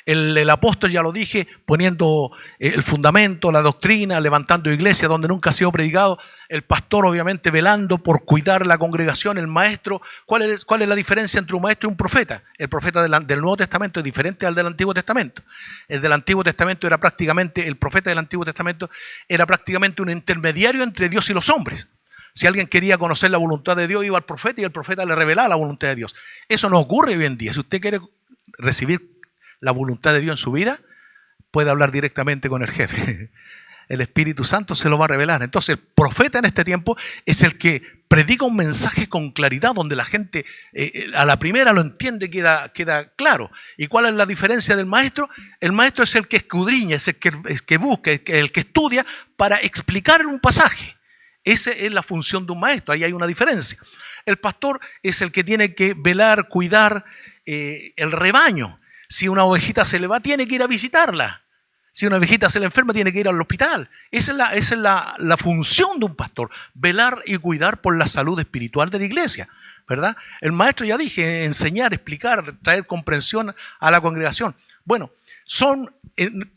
El apóstol, ya lo dije, poniendo el fundamento, la doctrina, levantando iglesia donde nunca ha sido predicado. El pastor, obviamente, velando por cuidar la congregación. El maestro, ¿cuál es la diferencia entre un maestro y un profeta? El profeta del Nuevo Testamento es diferente al del Antiguo Testamento. El del Antiguo Testamento era prácticamente, el profeta del Antiguo Testamento era prácticamente un intermediario entre Dios y los hombres. Si alguien quería conocer la voluntad de Dios, iba al profeta y el profeta le revelaba la voluntad de Dios. Eso no ocurre hoy en día. Si usted quiere recibir la voluntad de Dios en su vida, puede hablar directamente con el jefe. El Espíritu Santo se lo va a revelar. Entonces, el profeta en este tiempo es el que predica un mensaje con claridad, donde la gente a la primera lo entiende, queda claro. ¿Y cuál es la diferencia del maestro? El maestro es el que escudriña, es el que busca, el que estudia para explicar un pasaje. Esa es la función de un maestro, ahí hay una diferencia. El pastor es el que tiene que velar, cuidar el rebaño. Si una ovejita se le va, tiene que ir a visitarla. Si una ovejita se le enferma, tiene que ir al hospital. Esa es la función de un pastor, velar y cuidar por la salud espiritual de la iglesia, ¿verdad? El maestro, ya dije, enseñar, explicar, traer comprensión a la congregación. Bueno,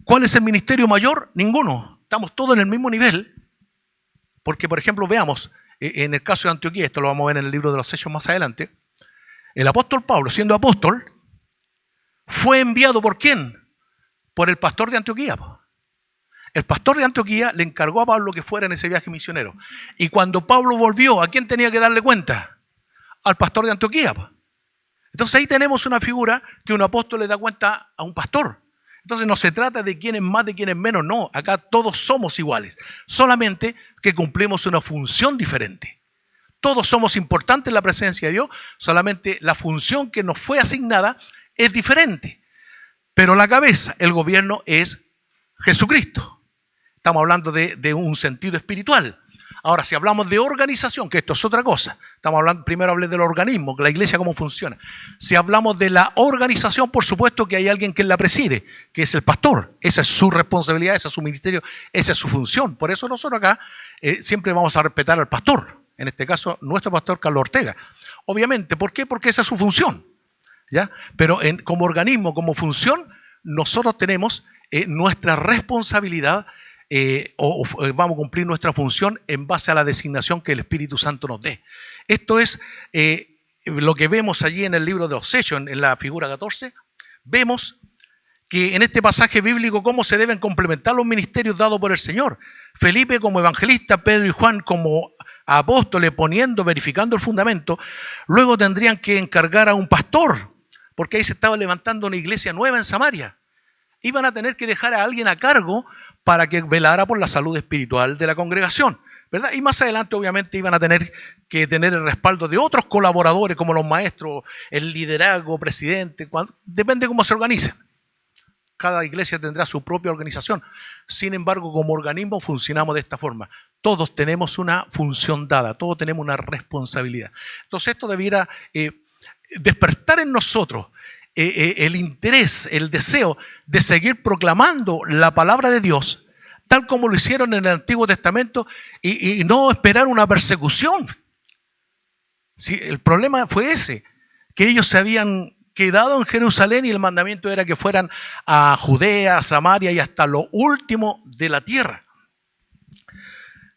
¿cuál es el ministerio mayor? Ninguno. Estamos todos en el mismo nivel. Porque, por ejemplo, veamos, en el caso de Antioquía, esto lo vamos a ver en el libro de los Hechos más adelante, el apóstol Pablo, siendo apóstol, fue enviado ¿por quién? Por el pastor de Antioquía. El pastor de Antioquía le encargó a Pablo que fuera en ese viaje misionero. Y cuando Pablo volvió, ¿a quién tenía que darle cuenta? Al pastor de Antioquía. Entonces ahí tenemos una figura que un apóstol le da cuenta a un pastor. Entonces no se trata de quién es más, de quién es menos, no. Acá todos somos iguales. Solamente que cumplimos una función diferente. Todos somos importantes en la presencia de Dios, solamente la función que nos fue asignada es diferente. Pero la cabeza, el gobierno es Jesucristo. Estamos hablando de un sentido espiritual. Ahora, si hablamos de organización, que esto es otra cosa, primero hablé del organismo, la iglesia cómo funciona. Si hablamos de la organización, por supuesto que hay alguien que la preside, que es el pastor. Esa es su responsabilidad, ese es su ministerio, esa es su función. Por eso nosotros acá siempre vamos a respetar al pastor. En este caso, nuestro pastor Carlos Ortega. Obviamente, ¿por qué? Porque esa es su función, ¿ya? Pero como organismo, como función, nosotros tenemos nuestra responsabilidad vamos a cumplir nuestra función en base a la designación que el Espíritu Santo nos dé. Esto es lo que vemos allí en el libro de los Hechos, en la figura 14. Vemos que en este pasaje bíblico cómo se deben complementar los ministerios dados por el Señor. Felipe como evangelista, Pedro y Juan como apóstoles, verificando el fundamento. Luego tendrían que encargar a un pastor, porque ahí se estaba levantando una iglesia nueva en Samaria. Iban a tener que dejar a alguien a cargo para que velara por la salud espiritual de la congregación, ¿verdad? Y más adelante obviamente iban a tener que tener el respaldo de otros colaboradores como los maestros, el liderazgo, presidente, depende cómo se organicen. Cada iglesia tendrá su propia organización. Sin embargo, como organismo funcionamos de esta forma. Todos tenemos una función dada, todos tenemos una responsabilidad. Entonces esto debiera despertar en nosotros el interés, el deseo de seguir proclamando la palabra de Dios, tal como lo hicieron en el Antiguo Testamento, y no esperar una persecución. Sí, el problema fue ese, que ellos se habían quedado en Jerusalén y el mandamiento era que fueran a Judea, a Samaria y hasta lo último de la tierra.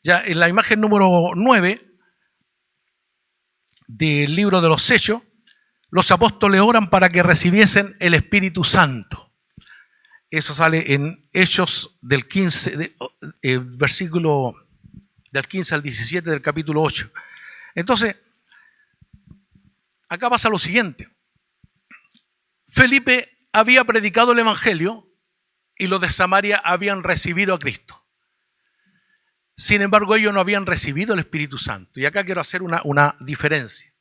Ya en la imagen número 9 del libro de los Hechos, los apóstoles oran para que recibiesen el Espíritu Santo. Eso sale en Hechos del 15, versículo del 15 al 17 del capítulo 8. Entonces, acá pasa lo siguiente. Felipe había predicado el Evangelio y los de Samaria habían recibido a Cristo. Sin embargo, ellos no habían recibido el Espíritu Santo. Y acá quiero hacer una diferencia.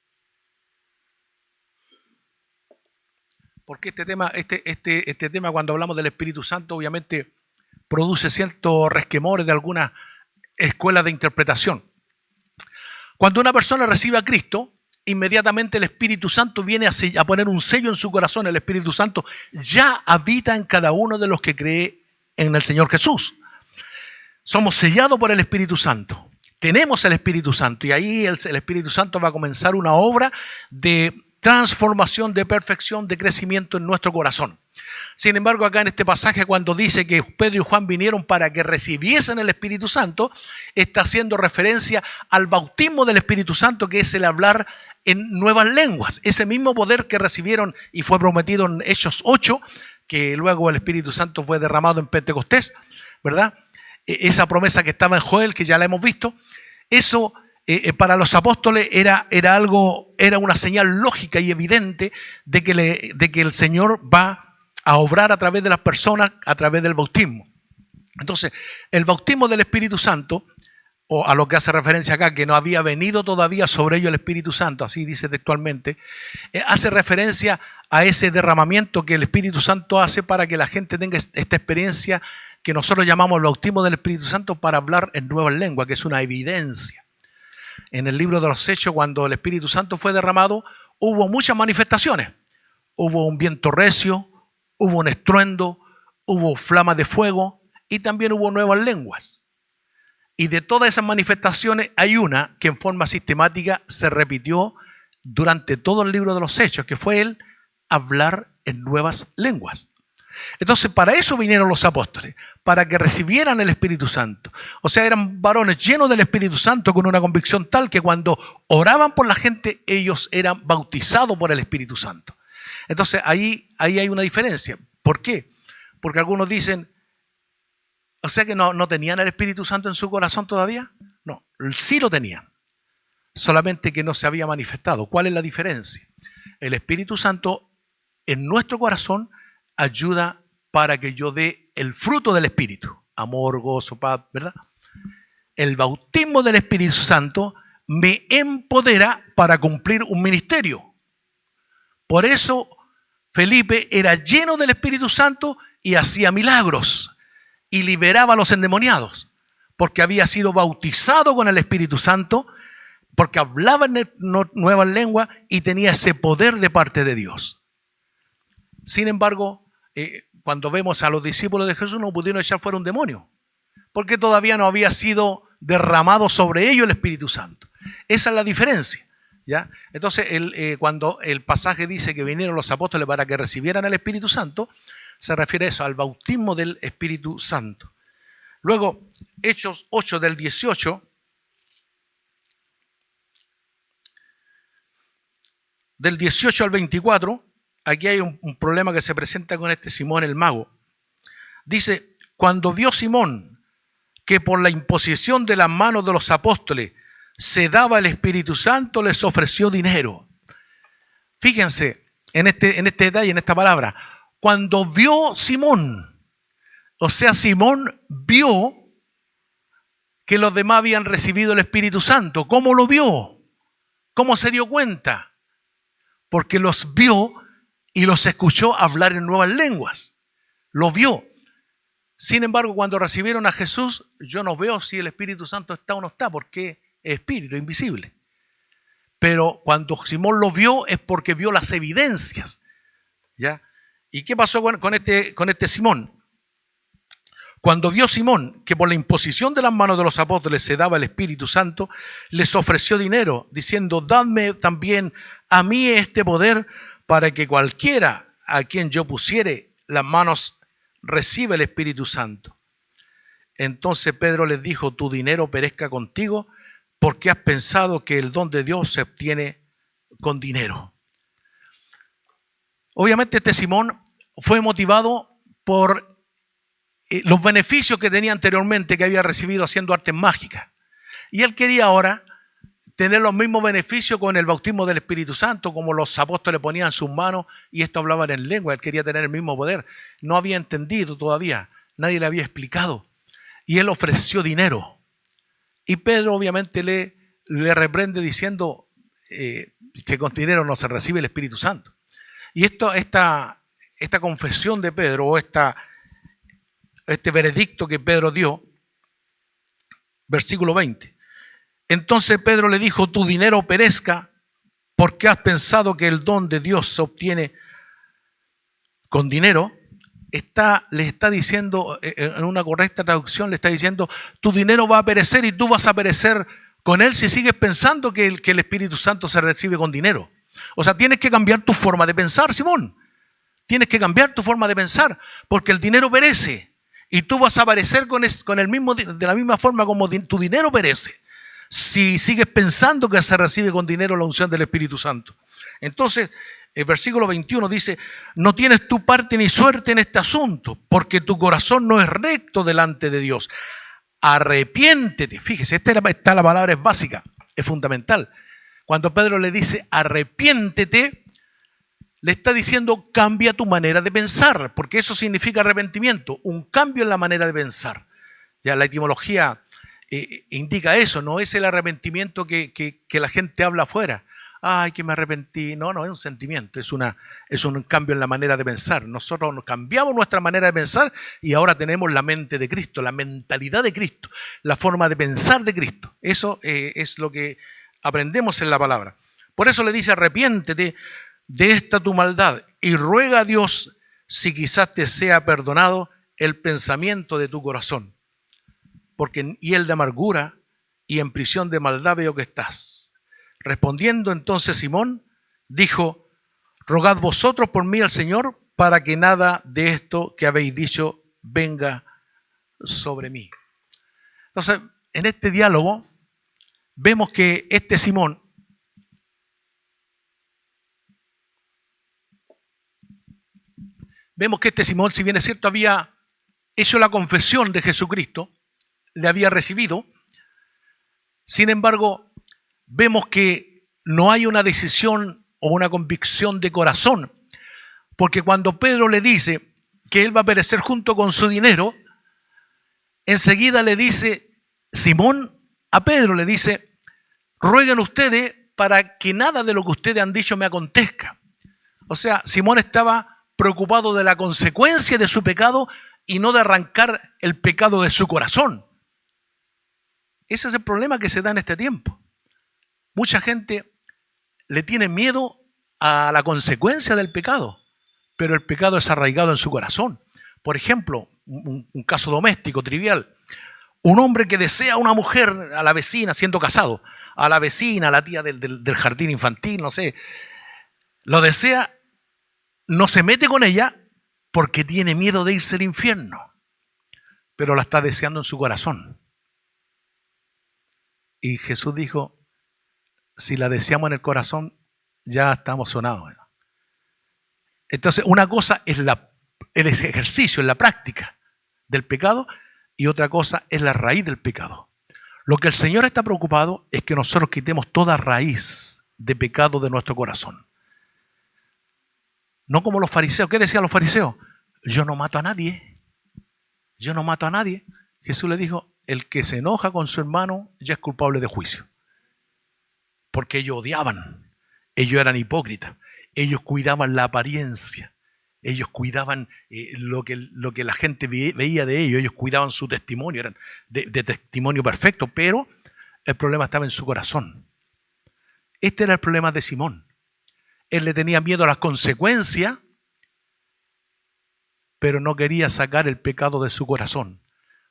Porque este tema, cuando hablamos del Espíritu Santo, obviamente produce ciertos resquemores de algunas escuelas de interpretación. Cuando una persona recibe a Cristo, inmediatamente el Espíritu Santo viene a poner un sello en su corazón. El Espíritu Santo ya habita en cada uno de los que cree en el Señor Jesús. Somos sellados por el Espíritu Santo. Tenemos el Espíritu Santo y ahí el Espíritu Santo va a comenzar una obra de transformación, de perfección, de crecimiento en nuestro corazón. Sin embargo, acá en este pasaje, cuando dice que Pedro y Juan vinieron para que recibiesen el Espíritu Santo, está haciendo referencia al bautismo del Espíritu Santo, que es el hablar en nuevas lenguas. Ese mismo poder que recibieron y fue prometido en Hechos 8, que luego el Espíritu Santo fue derramado en Pentecostés, ¿verdad? Esa promesa que estaba en Joel, que ya la hemos visto, eso para los apóstoles era una señal lógica y evidente de que el Señor va a obrar a través de las personas, a través del bautismo. Entonces, el bautismo del Espíritu Santo, o a lo que hace referencia acá, que no había venido todavía sobre ellos el Espíritu Santo, así dice textualmente, hace referencia a ese derramamiento que el Espíritu Santo hace para que la gente tenga esta experiencia que nosotros llamamos el bautismo del Espíritu Santo para hablar en nuevas lenguas, que es una evidencia. En el libro de los Hechos, cuando el Espíritu Santo fue derramado, hubo muchas manifestaciones. Hubo un viento recio, hubo un estruendo, hubo flamas de fuego y también hubo nuevas lenguas. Y de todas esas manifestaciones hay una que en forma sistemática se repitió durante todo el libro de los Hechos, que fue el hablar en nuevas lenguas. Entonces, para eso vinieron los apóstoles, para que recibieran el Espíritu Santo. O sea, eran varones llenos del Espíritu Santo con una convicción tal que cuando oraban por la gente, ellos eran bautizados por el Espíritu Santo. Entonces, ahí hay una diferencia. ¿Por qué? Porque algunos dicen, o sea que no tenían el Espíritu Santo en su corazón todavía. No, sí lo tenían, solamente que no se había manifestado. ¿Cuál es la diferencia? El Espíritu Santo en nuestro corazón ayuda para que yo dé el fruto del Espíritu. Amor, gozo, paz, ¿verdad? El bautismo del Espíritu Santo me empodera para cumplir un ministerio. Por eso Felipe era lleno del Espíritu Santo y hacía milagros y liberaba a los endemoniados, porque había sido bautizado con el Espíritu Santo, porque hablaba en nuevas lenguas y tenía ese poder de parte de Dios. Sin embargo, cuando vemos a los discípulos de Jesús, no pudieron echar fuera un demonio, porque todavía no había sido derramado sobre ellos el Espíritu Santo. Esa es la diferencia, ¿ya? Entonces, cuando el pasaje dice que vinieron los apóstoles para que recibieran el Espíritu Santo, se refiere a eso, al bautismo del Espíritu Santo. Luego, Hechos 8 del 18, del 18 al 24, aquí hay un problema que se presenta con este Simón el mago. Dice, cuando vio Simón que por la imposición de las manos de los apóstoles se daba el Espíritu Santo, les ofreció dinero. Fíjense en este detalle, en esta palabra. Cuando vio Simón, o sea, Simón vio que los demás habían recibido el Espíritu Santo. ¿Cómo lo vio? ¿Cómo se dio cuenta? Porque los vio y los escuchó hablar en nuevas lenguas. Lo vio. Sin embargo, cuando recibieron a Jesús, yo no veo si el Espíritu Santo está o no está, porque es espíritu, invisible. Pero cuando Simón lo vio es porque vio las evidencias. ¿Ya? ¿Y qué pasó con este Simón? Cuando vio Simón que por la imposición de las manos de los apóstoles se daba el Espíritu Santo, les ofreció dinero, diciendo, dadme también a mí este poder para que cualquiera a quien yo pusiere las manos reciba el Espíritu Santo. Entonces Pedro les dijo, tu dinero perezca contigo, porque has pensado que el don de Dios se obtiene con dinero. Obviamente este Simón fue motivado por los beneficios que tenía anteriormente, que había recibido haciendo artes mágicas. Y él quería ahora tener los mismos beneficios con el bautismo del Espíritu Santo, como los apóstoles ponían sus manos y esto hablaban en lengua. Él quería tener el mismo poder. No había entendido todavía, nadie le había explicado. Y él ofreció dinero. Y Pedro obviamente le reprende diciendo que con dinero no se recibe el Espíritu Santo. Y esta confesión de Pedro, o este veredicto que Pedro dio, versículo 20. Entonces Pedro le dijo, tu dinero perezca, porque has pensado que el don de Dios se obtiene con dinero. Le está diciendo, en una correcta traducción, le está diciendo, tu dinero va a perecer y tú vas a perecer con él si sigues pensando que el Espíritu Santo se recibe con dinero. O sea, tienes que cambiar tu forma de pensar, Simón. Tienes que cambiar tu forma de pensar, porque el dinero perece y tú vas a perecer de la misma forma como tu dinero perece, si sigues pensando que se recibe con dinero la unción del Espíritu Santo. Entonces, el versículo 21 dice, no tienes tu parte ni suerte en este asunto, porque tu corazón no es recto delante de Dios. Arrepiéntete. Fíjese, esta la palabra es básica, es fundamental. Cuando Pedro le dice arrepiéntete, le está diciendo cambia tu manera de pensar, porque eso significa arrepentimiento, un cambio en la manera de pensar. Ya la etimología indica eso, no es el arrepentimiento que la gente habla afuera. Ay, que me arrepentí. No, es un sentimiento, es un cambio en la manera de pensar. Nosotros nos cambiamos nuestra manera de pensar y ahora tenemos la mente de Cristo, la mentalidad de Cristo, la forma de pensar de Cristo. Eso es lo que aprendemos en la palabra. Por eso le dice, arrepiéntete de esta tu maldad y ruega a Dios si quizás te sea perdonado el pensamiento de tu corazón. Porque en hiel de amargura y en prisión de maldad veo que estás. Respondiendo entonces Simón, dijo, rogad vosotros por mí al Señor para que nada de esto que habéis dicho venga sobre mí. Entonces, en este diálogo vemos que este Simón si bien es cierto, había hecho la confesión de Jesucristo, le había recibido, sin embargo, vemos que no hay una decisión o una convicción de corazón, porque cuando Pedro le dice que él va a perecer junto con su dinero, enseguida le dice Simón a Pedro, le dice, rueguen ustedes para que nada de lo que ustedes han dicho me acontezca. O sea, Simón estaba preocupado de la consecuencia de su pecado y no de arrancar el pecado de su corazón. Ese es el problema que se da en este tiempo. Mucha gente le tiene miedo a la consecuencia del pecado, pero el pecado es arraigado en su corazón. Por ejemplo, un caso doméstico, trivial. Un hombre que desea a una mujer, a la vecina, siendo casado, a la vecina, a la tía del jardín infantil, no sé, lo desea, no se mete con ella, porque tiene miedo de irse al infierno, pero la está deseando en su corazón. Y Jesús dijo, si la deseamos en el corazón, ya estamos sonados. Entonces, una cosa es el ejercicio, es la práctica del pecado, y otra cosa es la raíz del pecado. Lo que el Señor está preocupado es que nosotros quitemos toda raíz de pecado de nuestro corazón. No como los fariseos. ¿Qué decían los fariseos? Yo no mato a nadie. Yo no mato a nadie. Jesús le dijo, el que se enoja con su hermano ya es culpable de juicio. Porque ellos odiaban. Ellos eran hipócritas. Ellos cuidaban la apariencia. Ellos cuidaban lo que la gente veía de ellos. Ellos cuidaban su testimonio. Eran de testimonio perfecto. Pero el problema estaba en su corazón. Este era el problema de Simón. Él le tenía miedo a las consecuencias, pero no quería sacar el pecado de su corazón.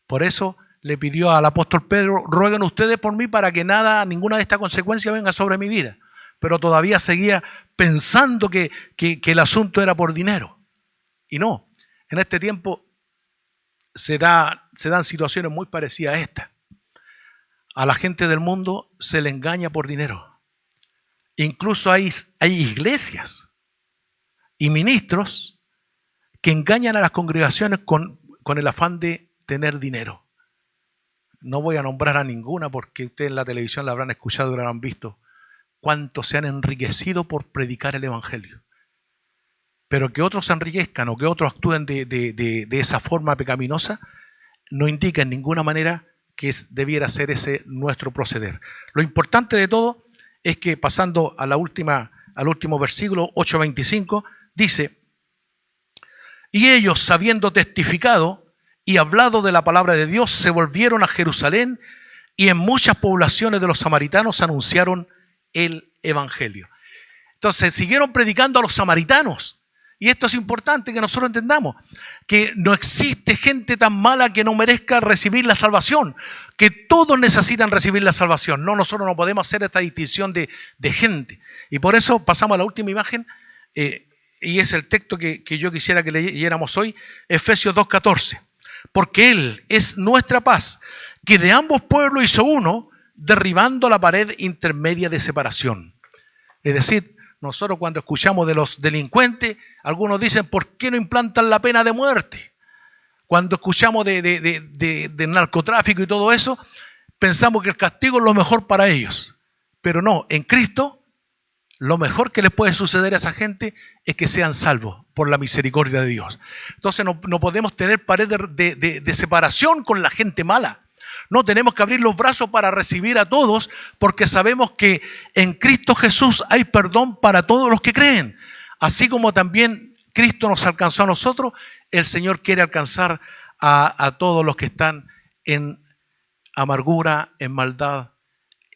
Por eso le pidió al apóstol Pedro, rueguen ustedes por mí para que ninguna de estas consecuencias venga sobre mi vida. Pero todavía seguía pensando que el asunto era por dinero. Y no, en este tiempo se dan situaciones muy parecidas a esta. A la gente del mundo se le engaña por dinero. Incluso hay iglesias y ministros que engañan a las congregaciones con el afán de tener dinero. No voy a nombrar a ninguna porque ustedes en la televisión la habrán escuchado y la habrán visto. Cuántos se han enriquecido por predicar el evangelio. Pero que otros se enriquezcan o que otros actúen de esa forma pecaminosa no indica en ninguna manera que debiera ser ese nuestro proceder. Lo importante de todo es que, pasando al último versículo 8:25, dice, y ellos, sabiendo testificado y hablado de la palabra de Dios, se volvieron a Jerusalén y en muchas poblaciones de los samaritanos anunciaron el evangelio. Entonces siguieron predicando a los samaritanos. Y esto es importante que nosotros entendamos, que no existe gente tan mala que no merezca recibir la salvación, que todos necesitan recibir la salvación. No, nosotros no podemos hacer esta distinción de gente. Y por eso pasamos a la última imagen, y es el texto que yo quisiera que leyéramos hoy, Efesios 2:14. Porque Él es nuestra paz, que de ambos pueblos hizo uno, derribando la pared intermedia de separación. Es decir, nosotros cuando escuchamos de los delincuentes, algunos dicen, ¿por qué no implantan la pena de muerte? Cuando escuchamos de narcotráfico y todo eso, pensamos que el castigo es lo mejor para ellos. Pero no, en Cristo, lo mejor que les puede suceder a esa gente es que sean salvos por la misericordia de Dios. Entonces no podemos tener pared de separación con la gente mala. No, tenemos que abrir los brazos para recibir a todos, porque sabemos que en Cristo Jesús hay perdón para todos los que creen. Así como también Cristo nos alcanzó a nosotros, el Señor quiere alcanzar a todos los que están en amargura, en maldad,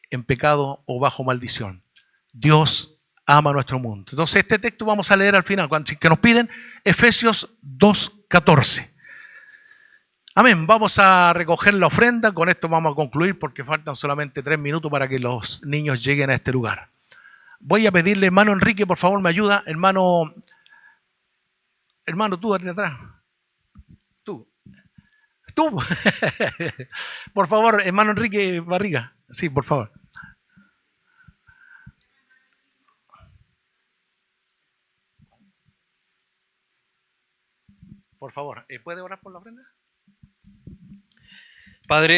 en pecado o bajo maldición. Dios ama nuestro mundo. Entonces este texto vamos a leer al final, que nos piden Efesios 2:14. Amén. Vamos a recoger la ofrenda. Con esto vamos a concluir porque faltan solamente 3 minutos para que los niños lleguen a este lugar. Voy a pedirle, hermano Enrique, por favor, me ayuda. Hermano, tú de atrás. Tú. Por favor, hermano Enrique Barriga. Sí, por favor. Por favor, ¿puede orar por la ofrenda? Padre.